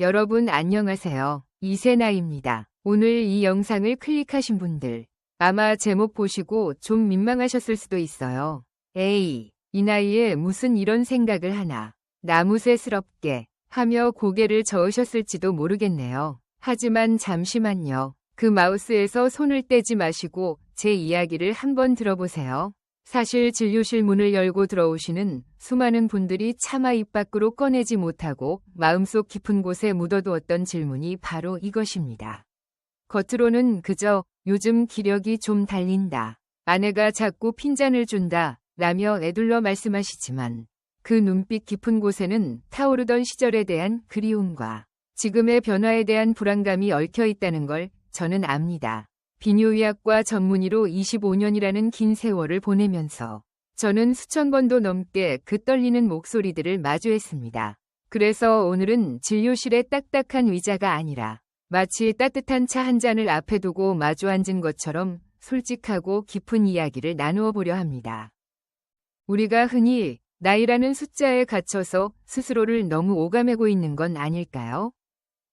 여러분 안녕하세요. 이세나입니다. 오늘 이 영상을 클릭하신 분들 아마 제목 보시고 좀 민망하셨을 수도 있어요. 에이, 이 나이에 무슨 이런 생각을 하나. 나무새스럽게 하며 고개를 저으셨을지도 모르겠네요. 하지만 잠시만요. 그 마우스에서 손을 떼지 마시고 제 이야기를 한번 들어보세요. 사실 진료실 문을 열고 들어오시는 수많은 분들이 차마 입 밖으로 꺼내지 못하고 마음속 깊은 곳에 묻어두었던 질문이 바로 이것입니다. 겉으로는 그저 요즘 기력이 좀 달린다. 아내가 자꾸 핀잔을 준다. 라며 애둘러 말씀하시지만 그 눈빛 깊은 곳에는 타오르던 시절에 대한 그리움과 지금의 변화에 대한 불안감이 얽혀 있다는 걸 저는 압니다. 비뇨의학과 전문의로 25년이라는 긴 세월을 보내면서 저는 수천 번도 넘게 그 떨리는 목소리들을 마주했습니다. 그래서 오늘은 진료실의 딱딱한 의자가 아니라 마치 따뜻한 차 한 잔을 앞에 두고 마주 앉은 것처럼 솔직하고 깊은 이야기를 나누어 보려 합니다. 우리가 흔히 나이라는 숫자에 갇혀서 스스로를 너무 오가매고 있는 건 아닐까요?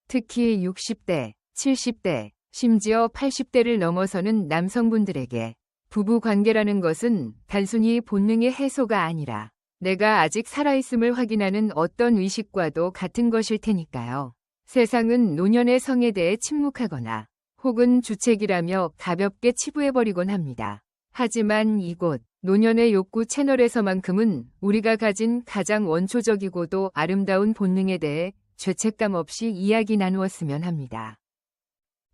특히 60대, 70대, 심지어 80대를 넘어서는 남성분들에게 부부 관계라는 것은 단순히 본능의 해소가 아니라 내가 아직 살아있음을 확인하는 어떤 의식과도 같은 것일 테니까요. 세상은 노년의 성에 대해 침묵하거나 혹은 주책이라며 가볍게 치부해버리곤 합니다. 하지만 이곳 노년의 욕구 채널에서만큼은 우리가 가진 가장 원초적이고도 아름다운 본능에 대해 죄책감 없이 이야기 나누었으면 합니다.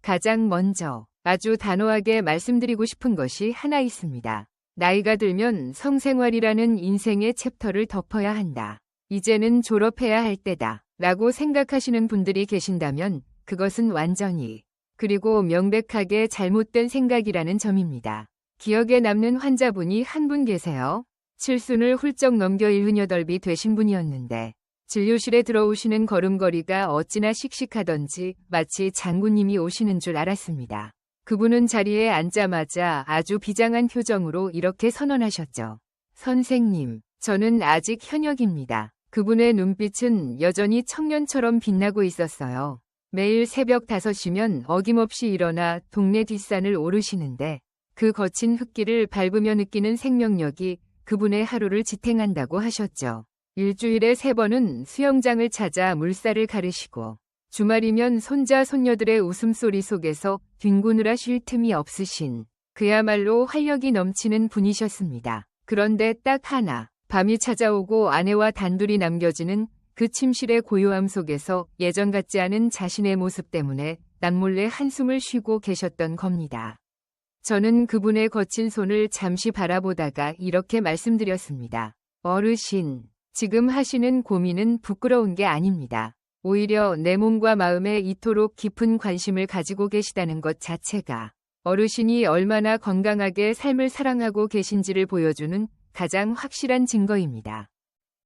가장 먼저 아주 단호하게 말씀드리고 싶은 것이 하나 있습니다. 나이가 들면 성생활이라는 인생의 챕터를 덮어야 한다. 이제는 졸업해야 할 때다. 라고 생각하시는 분들이 계신다면 그것은 완전히 그리고 명백하게 잘못된 생각이라는 점입니다. 기억에 남는 환자분이 한 분 계세요. 칠순을 훌쩍 넘겨 78이 되신 분이었는데 진료실에 들어오시는 걸음걸이가 어찌나 씩씩하던지 마치 장군님이 오시는 줄 알았습니다. 그분은 자리에 앉자마자 아주 비장한 표정으로 이렇게 선언하셨죠. 선생님, 저는 아직 현역입니다. 그분의 눈빛은 여전히 청년처럼 빛나고 있었어요. 매일 새벽 5시면 어김없이 일어나 동네 뒷산을 오르시는데 그 거친 흙길을 밟으며 느끼는 생명력이 그분의 하루를 지탱한다고 하셨죠. 일주일에 3번은 수영장을 찾아 물살을 가르시고 주말이면 손자 손녀들의 웃음소리 속에서 뒹구느라 쉴 틈이 없으신 그야말로 활력이 넘치는 분이셨습니다. 그런데 딱 하나, 밤이 찾아오고 아내와 단둘이 남겨지는 그 침실의 고요함 속에서 예전 같지 않은 자신의 모습 때문에 남몰래 한숨을 쉬고 계셨던 겁니다. 저는 그분의 거친 손을 잠시 바라보다가 이렇게 말씀드렸습니다. 어르신, 지금 하시는 고민은 부끄러운 게 아닙니다. 오히려 내 몸과 마음에 이토록 깊은 관심을 가지고 계시다는 것 자체가 어르신이 얼마나 건강하게 삶을 사랑하고 계신지를 보여주는 가장 확실한 증거입니다.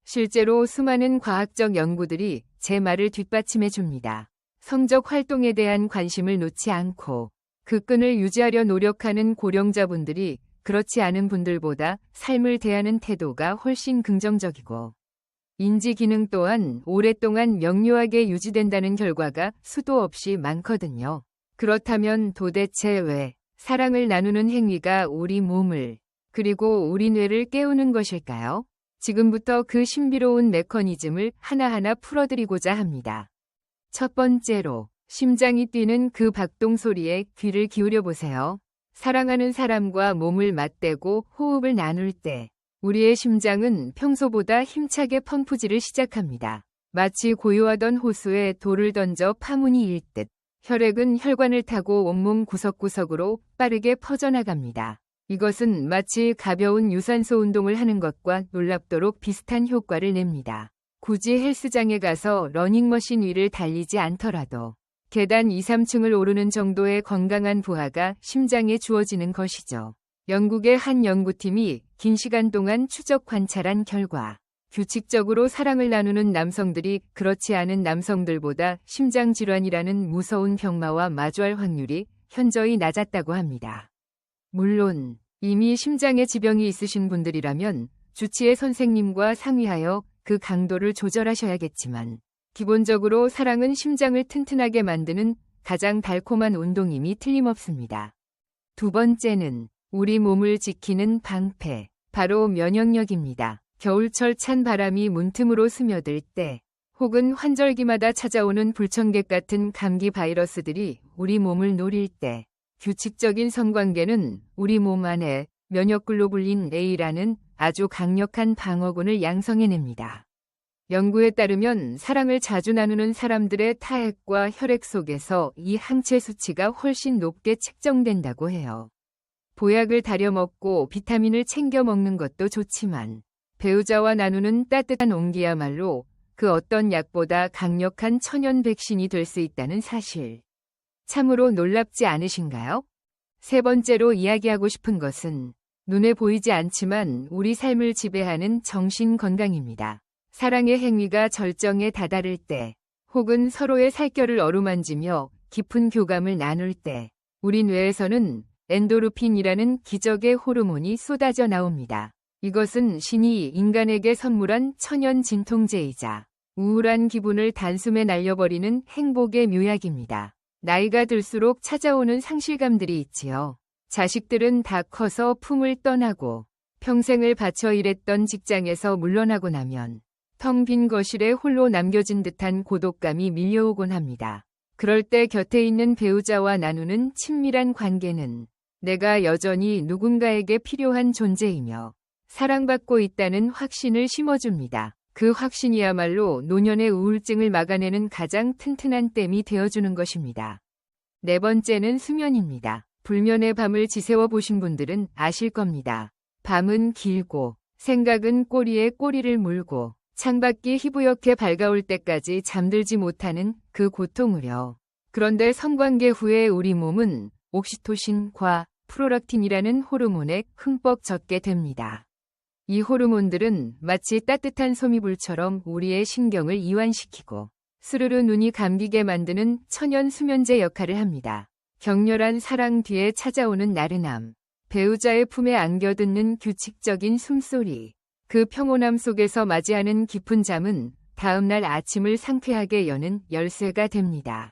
실제로 수많은 과학적 연구들이 제 말을 뒷받침해 줍니다. 성적 활동에 대한 관심을 놓지 않고 그 끈을 유지하려 노력하는 고령자분들이 그렇지 않은 분들보다 삶을 대하는 태도가 훨씬 긍정적이고 인지 기능 또한 오랫동안 명료하게 유지된다는 결과가 수도 없이 많거든요. 그렇다면 도대체 왜 사랑을 나누는 행위가 우리 몸을 그리고 우리 뇌를 깨우는 것일까요? 지금부터 그 신비로운 메커니즘을 하나하나 풀어드리고자 합니다. 첫 번째로 심장이 뛰는 그 박동 소리에 귀를 기울여 보세요. 사랑하는 사람과 몸을 맞대고 호흡을 나눌 때 우리의 심장은 평소보다 힘차게 펌프질을 시작합니다. 마치 고요하던 호수에 돌을 던져 파문이 일 듯 혈액은 혈관을 타고 온몸 구석구석으로 빠르게 퍼져나갑니다. 이것은 마치 가벼운 유산소 운동을 하는 것과 놀랍도록 비슷한 효과를 냅니다. 굳이 헬스장에 가서 러닝머신 위를 달리지 않더라도 계단 2, 3층을 오르는 정도의 건강한 부하가 심장에 주어지는 것이죠. 영국의 한 연구팀이 긴 시간 동안 추적 관찰한 결과 규칙적으로 사랑을 나누는 남성들이 그렇지 않은 남성들보다 심장질환이라는 무서운 병마와 마주할 확률이 현저히 낮았다고 합니다. 물론 이미 심장에 지병이 있으신 분들이라면 주치의 선생님과 상의하여 그 강도를 조절하셔야겠지만 기본적으로 사랑은 심장을 튼튼하게 만드는 가장 달콤한 운동임이 틀림없습니다. 두 번째는 우리 몸을 지키는 방패, 바로 면역력입니다. 겨울철 찬 바람이 문틈으로 스며들 때 혹은 환절기마다 찾아오는 불청객 같은 감기 바이러스들이 우리 몸을 노릴 때 규칙적인 성관계는 우리 몸 안에 면역글로불린 A라는 아주 강력한 방어군을 양성해냅니다. 연구에 따르면 사랑을 자주 나누는 사람들의 타액과 혈액 속에서 이 항체 수치가 훨씬 높게 측정된다고 해요. 보약을 다려 먹고 비타민을 챙겨 먹는 것도 좋지만 배우자와 나누는 따뜻한 온기야말로 그 어떤 약보다 강력한 천연 백신이 될 수 있다는 사실. 참으로 놀랍지 않으신가요? 세 번째로 이야기하고 싶은 것은 눈에 보이지 않지만 우리 삶을 지배하는 정신 건강입니다. 사랑의 행위가 절정에 다다를 때, 혹은 서로의 살결을 어루만지며 깊은 교감을 나눌 때, 우리 뇌에서는 엔도르핀이라는 기적의 호르몬이 쏟아져 나옵니다. 이것은 신이 인간에게 선물한 천연 진통제이자 우울한 기분을 단숨에 날려버리는 행복의 묘약입니다. 나이가 들수록 찾아오는 상실감들이 있지요. 자식들은 다 커서 품을 떠나고 평생을 바쳐 일했던 직장에서 물러나고 나면 텅 빈 거실에 홀로 남겨진 듯한 고독감이 밀려오곤 합니다. 그럴 때 곁에 있는 배우자와 나누는 친밀한 관계는 내가 여전히 누군가에게 필요한 존재이며 사랑받고 있다는 확신을 심어줍니다. 그 확신이야말로 노년의 우울증을 막아내는 가장 튼튼한 댐이 되어주는 것입니다. 네 번째는 수면입니다. 불면의 밤을 지새워 보신 분들은 아실 겁니다. 밤은 길고 생각은 꼬리에 꼬리를 물고 창밖이 희부옇게 밝아올 때까지 잠들지 못하는 그 고통을요. 그런데 성관계 후에 우리 몸은 옥시토신과 프로락틴이라는 호르몬에 흠뻑 젖게 됩니다. 이 호르몬들은 마치 따뜻한 소미불처럼 우리의 신경을 이완시키고 스르르 눈이 감기게 만드는 천연 수면제 역할을 합니다. 격렬한 사랑 뒤에 찾아오는 나른함, 배우자의 품에 안겨듣는 규칙적인 숨소리, 그 평온함 속에서 맞이하는 깊은 잠은 다음날 아침을 상쾌하게 여는 열쇠가 됩니다.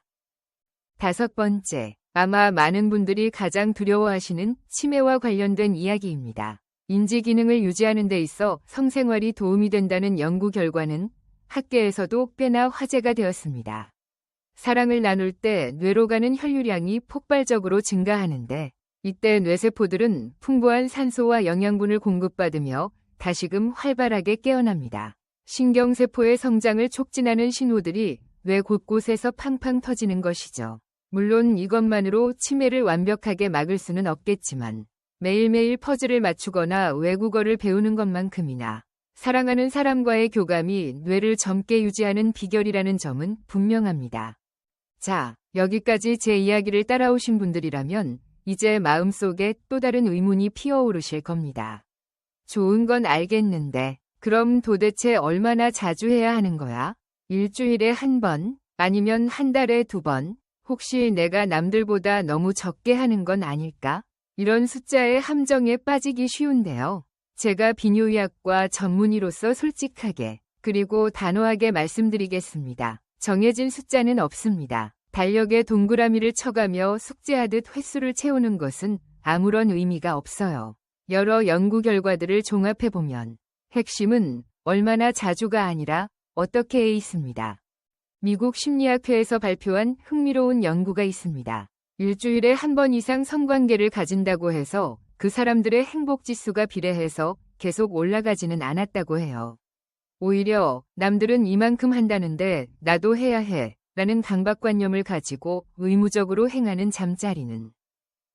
다섯 번째, 아마 많은 분들이 가장 두려워하시는 치매와 관련된 이야기입니다. 인지 기능을 유지하는 데 있어 성생활이 도움이 된다는 연구 결과는 학계에서도 꽤나 화제가 되었습니다. 사랑을 나눌 때 뇌로 가는 혈류량이 폭발적으로 증가하는데 이때 뇌세포들은 풍부한 산소와 영양분을 공급받으며 다시금 활발하게 깨어납니다. 신경세포의 성장을 촉진하는 신호들이 뇌 곳곳에서 팡팡 터지는 것이죠. 물론 이것만으로 치매를 완벽하게 막을 수는 없겠지만 매일매일 퍼즐을 맞추거나 외국어를 배우는 것만큼이나 사랑하는 사람과의 교감이 뇌를 젊게 유지하는 비결이라는 점은 분명합니다. 자, 여기까지 제 이야기를 따라오신 분들이라면 이제 마음속에 또 다른 의문이 피어오르실 겁니다. 좋은 건 알겠는데 그럼 도대체 얼마나 자주 해야 하는 거야? 일주일에 한 번? 아니면 한 달에 2번? 혹시 내가 남들보다 너무 적게 하는 건 아닐까? 이런 숫자의 함정에 빠지기 쉬운데요. 제가 비뇨의학과 전문의로서 솔직하게 그리고 단호하게 말씀드리겠습니다. 정해진 숫자는 없습니다. 달력에 동그라미를 쳐가며 숙제하듯 횟수를 채우는 것은 아무런 의미가 없어요. 여러 연구 결과들을 종합해보면 핵심은 얼마나 자주가 아니라 어떻게에 있습니다. 미국 심리학회에서 발표한 흥미로운 연구가 있습니다. 일주일에 한 번 이상 성관계를 가진다고 해서 그 사람들의 행복지수가 비례해서 계속 올라가지는 않았다고 해요. 오히려 남들은 이만큼 한다는데 나도 해야 해 라는 강박관념을 가지고 의무적으로 행하는 잠자리는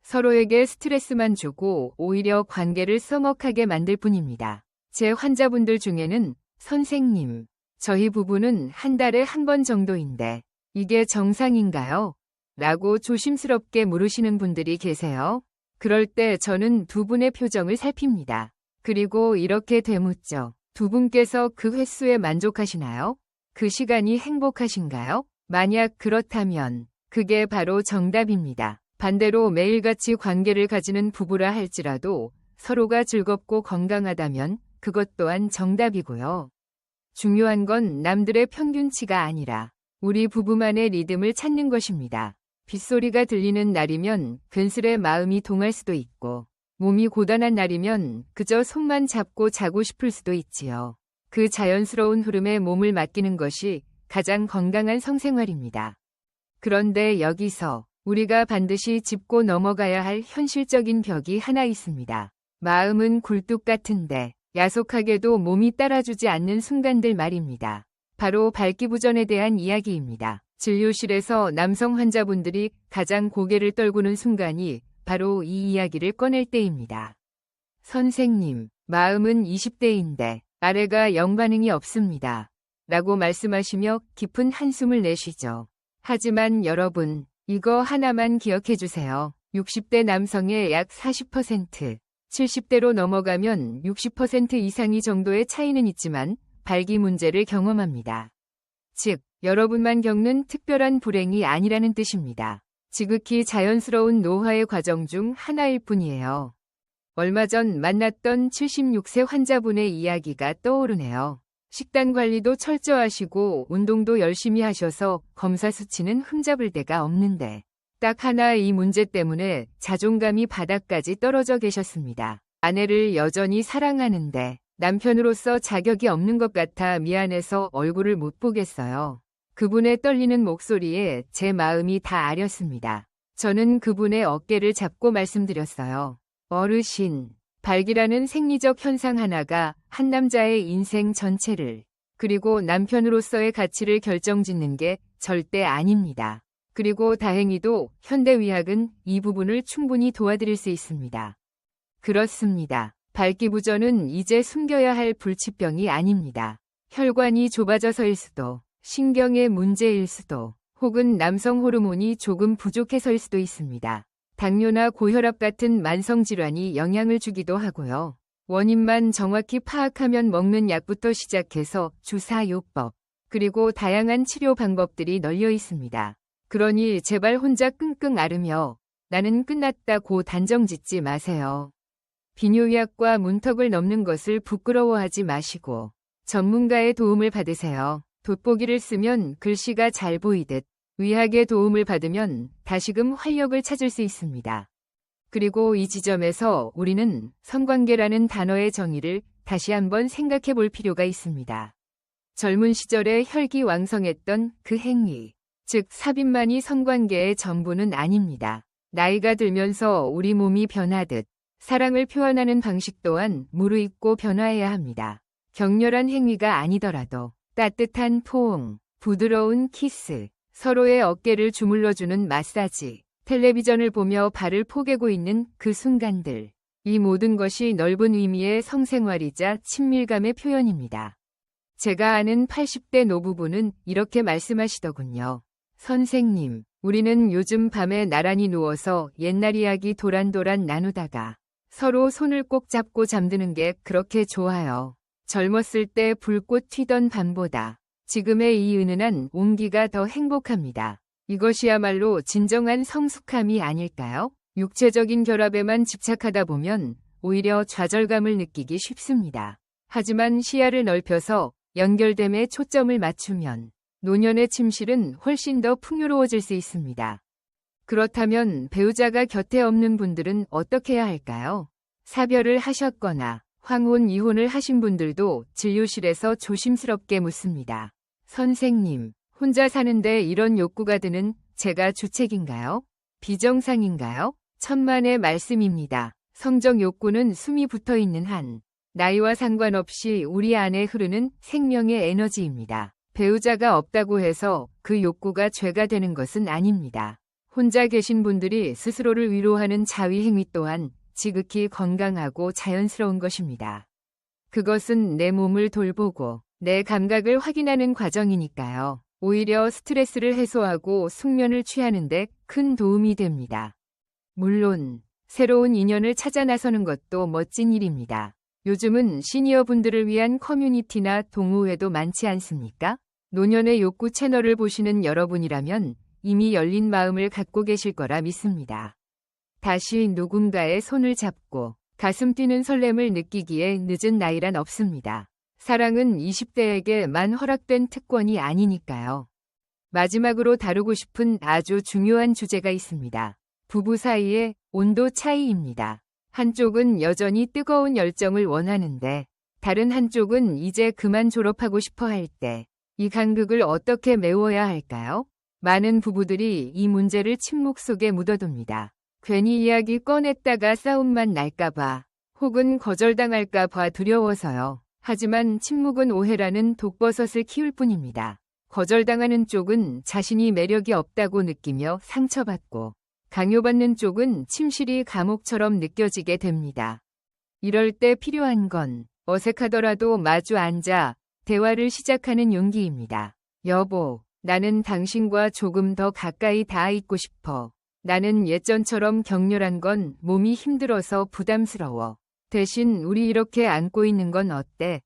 서로에게 스트레스만 주고 오히려 관계를 서먹하게 만들 뿐입니다. 제 환자분들 중에는 선생님, 저희 부부는 한 달에 한 번 정도인데 이게 정상인가요? 라고 조심스럽게 물으시는 분들이 계세요. 그럴 때 저는 두 분의 표정을 살핍니다. 그리고 이렇게 되묻죠. 두 분께서 그 횟수에 만족하시나요? 그 시간이 행복하신가요? 만약 그렇다면 그게 바로 정답입니다. 반대로 매일같이 관계를 가지는 부부라 할지라도 서로가 즐겁고 건강하다면 그것 또한 정답이고요. 중요한 건 남들의 평균치가 아니라 우리 부부만의 리듬을 찾는 것입니다. 빗소리가 들리는 날이면 괜스레 마음이 동할 수도 있고 몸이 고단한 날이면 그저 손만 잡고 자고 싶을 수도 있지요. 그 자연스러운 흐름에 몸을 맡기는 것이 가장 건강한 성생활입니다. 그런데 여기서 우리가 반드시 짚고 넘어가야 할 현실적인 벽이 하나 있습니다. 마음은 굴뚝 같은데 야속하게도 몸이 따라주지 않는 순간들 말입니다. 바로 발기부전에 대한 이야기입니다. 진료실에서 남성 환자분들이 가장 고개를 떨구는 순간이 바로 이 이야기를 꺼낼 때입니다. 선생님, 마음은 20대인데 아래가 영 반응이 없습니다. 라고 말씀하시며 깊은 한숨을 내쉬죠. 하지만 여러분, 이거 하나만 기억해 주세요. 60대 남성의 약 40%, 70대로 넘어가면 60% 이상이 정도의 차이는 있지만 발기 문제를 경험합니다. 즉, 여러분만 겪는 특별한 불행이 아니라는 뜻입니다. 지극히 자연스러운 노화의 과정 중 하나일 뿐이에요. 얼마 전 만났던 76세 환자분의 이야기가 떠오르네요. 식단 관리도 철저하시고 운동도 열심히 하셔서 검사 수치는 흠잡을 데가 없는데 딱 하나 이 문제 때문에 자존감이 바닥까지 떨어져 계셨습니다. 아내를 여전히 사랑하는데 남편으로서 자격이 없는 것 같아 미안해서 얼굴을 못 보겠어요. 그분의 떨리는 목소리에 제 마음이 다 아렸습니다. 저는 그분의 어깨를 잡고 말씀드렸어요. 어르신, 발기라는 생리적 현상 하나가 한 남자의 인생 전체를 그리고 남편으로서의 가치를 결정짓는 게 절대 아닙니다. 그리고 다행히도 현대의학은 이 부분을 충분히 도와드릴 수 있습니다. 그렇습니다. 발기부전은 이제 숨겨야 할 불치병이 아닙니다. 혈관이 좁아져서일 수도, 신경의 문제일 수도, 혹은 남성 호르몬이 조금 부족해서일 수도 있습니다. 당뇨나 고혈압 같은 만성질환이 영향을 주기도 하고요. 원인만 정확히 파악하면 먹는 약부터 시작해서 주사요법, 그리고 다양한 치료 방법들이 널려 있습니다. 그러니 제발 혼자 끙끙 앓으며 나는 끝났다고 단정 짓지 마세요. 비뇨의학과 문턱을 넘는 것을 부끄러워하지 마시고 전문가의 도움을 받으세요. 돋보기를 쓰면 글씨가 잘 보이듯 의학의 도움을 받으면 다시금 활력을 찾을 수 있습니다. 그리고 이 지점에서 우리는 성관계라는 단어의 정의를 다시 한번 생각해 볼 필요가 있습니다. 젊은 시절에 혈기왕성했던 그 행위, 즉 삽입만이 성관계의 전부는 아닙니다. 나이가 들면서 우리 몸이 변하듯 사랑을 표현하는 방식 또한 무르익고 변화해야 합니다. 격렬한 행위가 아니더라도 따뜻한 포옹, 부드러운 키스, 서로의 어깨를 주물러주는 마사지, 텔레비전을 보며 발을 포개고 있는 그 순간들. 이 모든 것이 넓은 의미의 성생활이자 친밀감의 표현입니다. 제가 아는 80대 노부부는 이렇게 말씀하시더군요. 선생님, 우리는 요즘 밤에 나란히 누워서 옛날 이야기 도란도란 나누다가 서로 손을 꼭 잡고 잠드는 게 그렇게 좋아요. 젊었을 때 불꽃 튀던 밤보다 지금의 이 은은한 온기가 더 행복합니다. 이것이야말로 진정한 성숙함이 아닐까요? 육체적인 결합에만 집착하다 보면 오히려 좌절감을 느끼기 쉽습니다. 하지만 시야를 넓혀서 연결됨에 초점을 맞추면 노년의 침실은 훨씬 더 풍요로워질 수 있습니다. 그렇다면 배우자가 곁에 없는 분들은 어떻게 해야 할까요? 사별을 하셨거나 황혼 이혼을 하신 분들도 진료실에서 조심스럽게 묻습니다. 선생님, 혼자 사는데 이런 욕구가 드는 제가 주책인가요? 비정상인가요? 천만의 말씀입니다. 성적 욕구는 숨이 붙어 있는 한 나이와 상관없이 우리 안에 흐르는 생명의 에너지입니다. 배우자가 없다고 해서 그 욕구가 죄가 되는 것은 아닙니다. 혼자 계신 분들이 스스로를 위로하는 자위 행위 또한 지극히 건강하고 자연스러운 것입니다. 그것은 내 몸을 돌보고 내 감각을 확인하는 과정이니까요. 오히려 스트레스를 해소하고 숙면을 취하는 데 큰 도움이 됩니다. 물론 새로운 인연을 찾아 나서는 것도 멋진 일입니다. 요즘은 시니어 분들을 위한 커뮤니티나 동호회도 많지 않습니까? 노년의 욕구 채널을 보시는 여러분이라면 이미 열린 마음을 갖고 계실 거라 믿습니다. 다시 누군가의 손을 잡고 가슴 뛰는 설렘을 느끼기에 늦은 나이란 없습니다. 사랑은 20대에게만 허락된 특권이 아니니까요. 마지막으로 다루고 싶은 아주 중요한 주제가 있습니다. 부부 사이의 온도 차이입니다. 한쪽은 여전히 뜨거운 열정을 원하는데 다른 한쪽은 이제 그만 졸업하고 싶어 할 때 이 간극을 어떻게 메워야 할까요? 많은 부부들이 이 문제를 침묵 속에 묻어둡니다. 괜히 이야기 꺼냈다가 싸움만 날까봐 혹은 거절당할까봐 두려워서요. 하지만 침묵은 오해라는 독버섯을 키울 뿐입니다. 거절당하는 쪽은 자신이 매력이 없다고 느끼며 상처받고 강요받는 쪽은 침실이 감옥처럼 느껴지게 됩니다. 이럴 때 필요한 건 어색하더라도 마주 앉아 대화를 시작하는 용기입니다. 여보, 나는 당신과 조금 더 가까이 닿아 있고 싶어. 나는 예전처럼 격렬한 건 몸이 힘들어서 부담스러워. 대신 우리 이렇게 안고 있는 건 어때?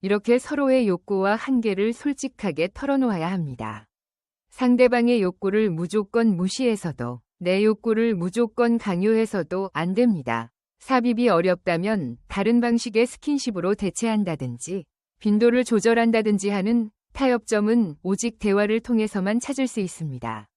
이렇게 서로의 욕구와 한계를 솔직하게 털어놓아야 합니다. 상대방의 욕구를 무조건 무시해서도 내 욕구를 무조건 강요해서도 안 됩니다. 삽입이 어렵다면 다른 방식의 스킨십으로 대체한다든지 빈도를 조절한다든지 하는 타협점은 오직 대화를 통해서만 찾을 수 있습니다.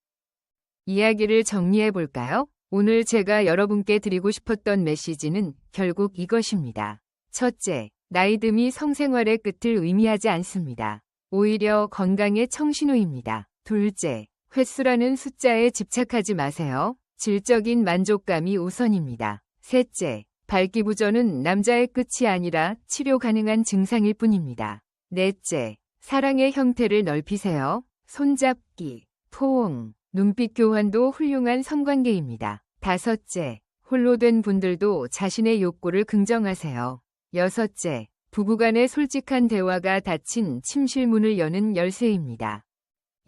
이야기를 정리해 볼까요? 오늘 제가 여러분께 드리고 싶었던 메시지는 결국 이것입니다. 첫째, 나이듦이 성생활의 끝을 의미하지 않습니다. 오히려 건강의 청신호입니다. 둘째, 횟수라는 숫자에 집착하지 마세요. 질적인 만족감이 우선입니다. 셋째, 발기부전은 남자의 끝이 아니라 치료 가능한 증상일 뿐입니다. 넷째, 사랑의 형태를 넓히세요. 손잡기, 포옹, 눈빛 교환도 훌륭한 성관계입니다. 다섯째, 홀로 된 분들도 자신의 욕구를 긍정하세요. 여섯째, 부부간의 솔직한 대화가 닫힌 침실문을 여는 열쇠입니다.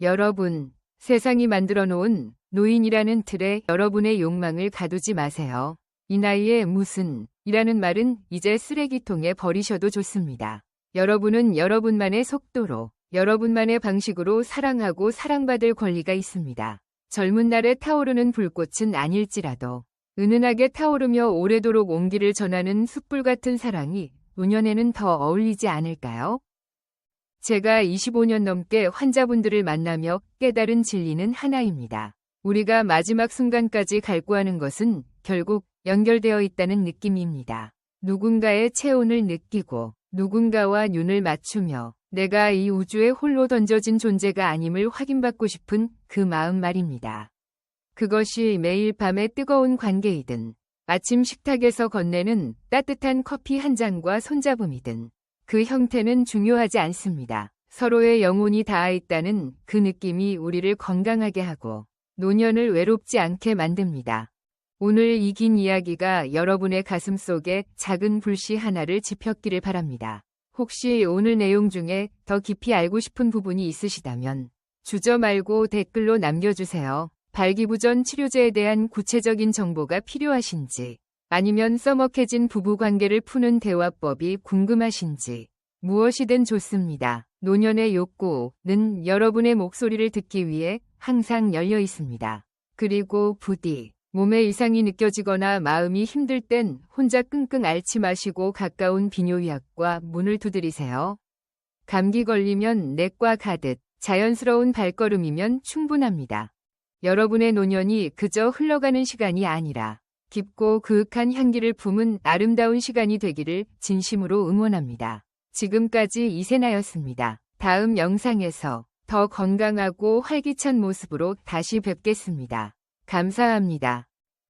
여러분, 세상이 만들어 놓은 노인이라는 틀에 여러분의 욕망을 가두지 마세요. 이 나이에 무슨 이라는 말은 이제 쓰레기통에 버리셔도 좋습니다. 여러분은 여러분만의 속도로, 여러분만의 방식으로 사랑하고 사랑받을 권리가 있습니다. 젊은 날에 타오르는 불꽃은 아닐지라도 은은하게 타오르며 오래도록 온기를 전하는 숯불 같은 사랑이 노년에는 더 어울리지 않을까요? 제가 25년 넘게 환자분들을 만나며 깨달은 진리는 하나입니다. 우리가 마지막 순간까지 갈구하는 것은 결국 연결되어 있다는 느낌입니다. 누군가의 체온을 느끼고 누군가와 눈을 맞추며 내가 이 우주에 홀로 던져진 존재가 아님을 확인받고 싶은 그 마음 말입니다. 그것이 매일 밤의 뜨거운 관계이든 아침 식탁에서 건네는 따뜻한 커피 한 잔과 손잡음이든 그 형태는 중요하지 않습니다. 서로의 영혼이 닿아 있다는 그 느낌이 우리를 건강하게 하고 노년을 외롭지 않게 만듭니다. 오늘 이 긴 이야기가 여러분의 가슴 속에 작은 불씨 하나를 지폈기를 바랍니다. 혹시 오늘 내용 중에 더 깊이 알고 싶은 부분이 있으시다면 주저 말고 댓글로 남겨주세요. 발기부전 치료제에 대한 구체적인 정보가 필요하신지 아니면 써먹해진 부부관계를 푸는 대화법이 궁금하신지 무엇이든 좋습니다. 노년의 욕구는 여러분의 목소리를 듣기 위해 항상 열려 있습니다. 그리고 부디 몸에 이상이 느껴지거나 마음이 힘들 땐 혼자 끙끙 앓지 마시고 가까운 비뇨의학과 문을 두드리세요. 감기 걸리면 내과 가듯 자연스러운 발걸음이면 충분합니다. 여러분의 노년이 그저 흘러가는 시간이 아니라 깊고 그윽한 향기를 품은 아름다운 시간이 되기를 진심으로 응원합니다. 지금까지 이세나였습니다. 다음 영상에서 더 건강하고 활기찬 모습으로 다시 뵙겠습니다. 감사합니다.